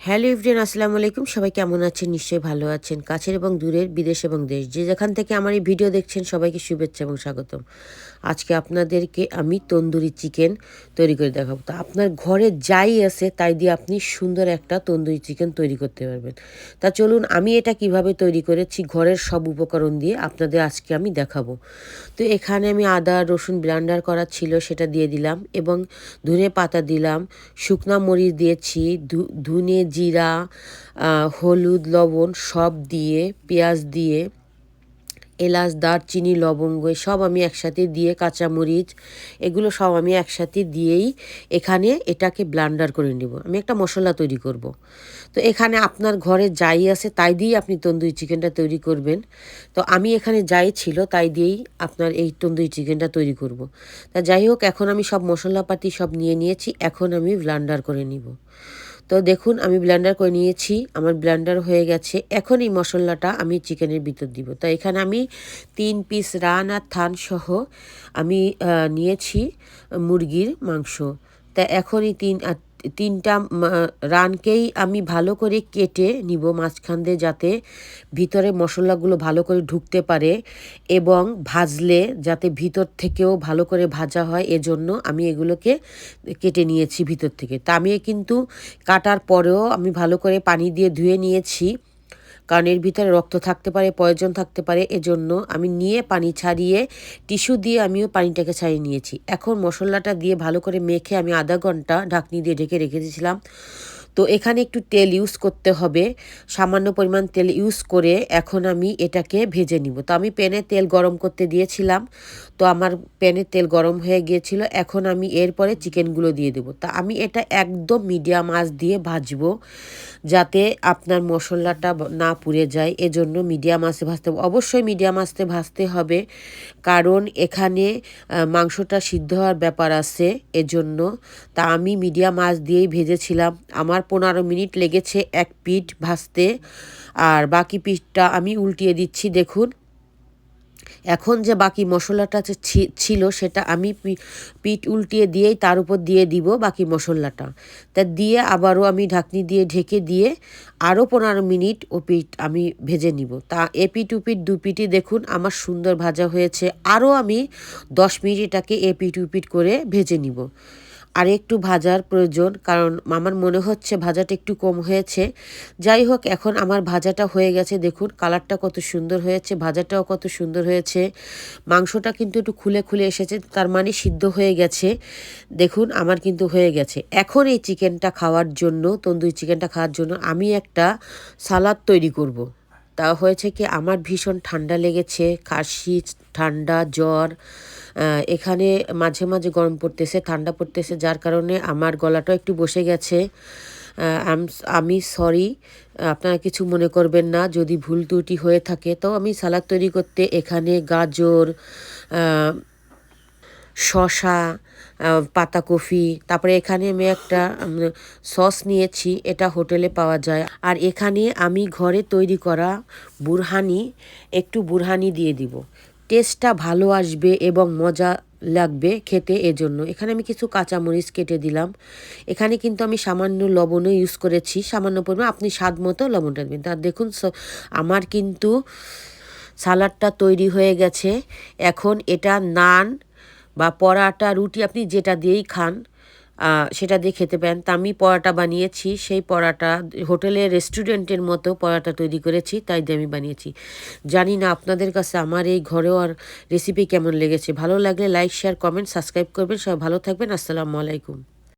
Hello everyone, আসসালামু আলাইকুম। সবাই কেমন আছেন? নিশ্চয়ই ভালো আছেন। কাছের এবং দূরের, বিদেশ এবং দেশ, যে যেখান থেকে আমার এই ভিডিও দেখছেন সবাইকে শুভেচ্ছা এবং স্বাগতম। আজকে আপনাদেরকে আমি তন্দুরি চিকেন তৈরি করে দেখাবো। তো আপনার ঘরে যাই আছে তাই দিয়ে আপনি সুন্দর একটা তন্দুরি চিকেন তৈরি করতে পারবেন। তা চলুন আমি এটা কিভাবে তৈরি করেছি ঘরের সব উপকরণ দিয়ে আপনাদের আজকে আমি দেখাবো। তো এখানে আমি আদা রসুন ব্লেন্ডার করা ছিল সেটা দিয়ে দিলাম এবং ধনে পাতা দিলাম, শুকনা মরিচ দিয়েছি, ধনে জিরা, হলুদ লবণ সব দিয়ে, পেঁয়াজ দিয়ে, এলাচ দারচিনি লবঙ্গ সব আমি একসাথে দিয়ে, কাঁচামরিচ এগুলো সব আমি একসাথে দিয়েই এখানে এটাকে ব্লেন্ডার করে নেব। আমি একটা মশলা তৈরি করব। তো এখানে আপনার ঘরে যাই আছে তাই দিয়েই আপনি তন্দুরি চিকেনটা তৈরি করবেন। তো আমি এখানে যাই ছিল তাই দিয়েই আপনার এই তন্দুরি চিকেনটা তৈরি করব। তা যাই হোক, এখন আমি সব মশলাপাতি সব নিয়ে নিয়েছি, এখন আমি ব্লেন্ডার করে নিব। তো দেখুন আমি ব্লেন্ডার করে নিয়েছি, আমার ব্লেন্ডার হয়ে গেছে। এখন এই মশলাটা আমি চিকেনের ভিতর দিব। তো এখানে আমি 3 পিস রান আর থান সহ আমি নিয়েছি মুরগির মাংস। তা এখন এই তিনটা রানকেই আমি ভালো করে কেটে নিব মাঝখান দিয়ে, যাতে ভিতরে মশলাগুলো ভালো করে ঢুকতে পারে এবং ভাজলে যাতে ভিতর থেকেও ভালো করে ভাজা হয়, এজন্য আমি এগুলোকে কেটে নিয়েছি ভিতর থেকে। তা আমি কিন্তু কাটার পরেও আমি ভালো করে পানি দিয়ে ধুয়ে নিয়েছি, কারণ এর ভিতরে রক্ত থাকতে পারে, পয়জন থাকতে পারে, এজন্য আমি নিয়ে পানি ছাড়িয়ে টিস্যু দিয়ে আমিও পানিটাকে ছাড়িয়ে নিয়েছি। এখন মশলাটা দিয়ে ভালো করে মেখে আমি আধা ঘন্টা ঢাকনি দিয়ে ঢেকে রেখে দিয়েছিলাম। তো এখানে একটু তেল ইউজ করতে হবে, সামান্য পরিমাণ তেল ইউজ করে এখন আমি এটাকে ভেজে নিব। তো আমি প্যানে তেল গরম করতে দিয়েছিলাম, তো আমার প্যানে তেল গরম হয়ে গিয়েছিল। এখন আমি এরপরে চিকেনগুলো দিয়ে দেবো। তা আমি এটা একদম মিডিয়াম আঁচ দিয়ে ভাজবো, যাতে আপনার মশলাটা না পুড়ে যায়, এজন্য মিডিয়াম আঁচে ভাজতে হবে। অবশ্যই মিডিয়াম আঁচে ভাজতে হবে, কারণ এখানে মাংসটা সিদ্ধ হওয়ার ব্যাপার আছে, এজন্য। তা আমি মিডিয়াম আঁচ দিয়েই ভেজেছিলাম। আমার 15 মিনিট লেগেছে এক পিঠ ভাজতে, আর বাকি পিঠটা আমি উল্টিয়ে দিচ্ছি। দেখুন এখন যে বাকি মশলাটা ছিল সেটা আমি পিঠ উল্টিয়ে দিয়েই তার উপর দিয়ে দিব বাকি মশলাটা। তা দিয়ে আবারও আমি ঢাকনি দিয়ে ঢেকে দিয়ে আরও 15 মিনিট ও পিঠ আমি ভেজে নিব। তা এপিঠ উপিঠ দু পিঠই দেখুন আমার সুন্দর ভাজা হয়েছে। আরও আমি 10 মিনিট এটাকে এপিঠ উপিঠ করে ভেজে নিব। আর একটু ভাজার প্রয়োজন, কারণ আমার মনে হচ্ছে ভাজাটা একটু কম হয়েছে। যাই হোক, এখন আমার ভাজাটা হয়ে গেছে। দেখুন কালারটা কত সুন্দর হয়েছে, ভাজাটাও কত সুন্দর হয়েছে। মাংসটা কিন্তু একটু খুলে খুলে এসেছে, তার মানে সিদ্ধ হয়ে গেছে। দেখুন আমার কিন্তু হয়ে গেছে। এখন এই চিকেনটা খাওয়ার জন্য, তন্দুরি চিকেনটা খাওয়ার জন্য আমি একটা সালাদ তৈরি করব। তা হয়েছে কি, আমার ভীষণ ঠান্ডা লেগেছে, কাশি, ঠান্ডা, জ্বর। এখানে মাঝে মাঝে গরম পড়তেছে, ঠান্ডা পড়তেছে, যার কারণে আমার গলাটাও একটু বসে গেছে। আমি সরি, আপনারা কিছু মনে করবেন না যদি ভুল ত্রুটি হয়ে থাকে। তো আমি সালাদ তৈরি করতে এখানে গাজর, শসা, পাতাকপি, তারপরে এখানে আমি একটা সস নিয়েছি, এটা হোটেলে পাওয়া যায়। আর এখানে আমি ঘরে তৈরি করা বুরহানি, একটু বুরহানি দিয়ে দিব, টেস্টটা ভালো আসবে এবং মজা লাগবে খেতে, এজন্য এখানে আমি কিছু কাঁচামরিচ কেটে দিলাম। এখানে কিন্তু আমি সামান্য লবণও ইউজ করেছি, সামান্য পরিমাণ, আপনি স্বাদ মতো লবণটা দেবেন। তার দেখুন আমার কিন্তু সালাডটা তৈরি হয়ে গেছে। এখন এটা নান বা পরাটা, রুটি, আপনি যেটা দিয়েই খান সেটা দিয়ে খেতে পারেন। তা আমি পরাটা বানিয়েছি, সেই পরাটা হোটেলের রেস্টুরেন্টের মতো পরাটা তৈরি করেছি, তাই দিয়ে আমি বানিয়েছি। জানি না আপনাদের কাছে আমার এই ঘরোয়া রেসিপি কেমন লেগেছে। ভালো লাগলে লাইক শেয়ার কমেন্ট সাবস্ক্রাইব করবেন। সবাই ভালো থাকবেন। আসসালামু আলাইকুম।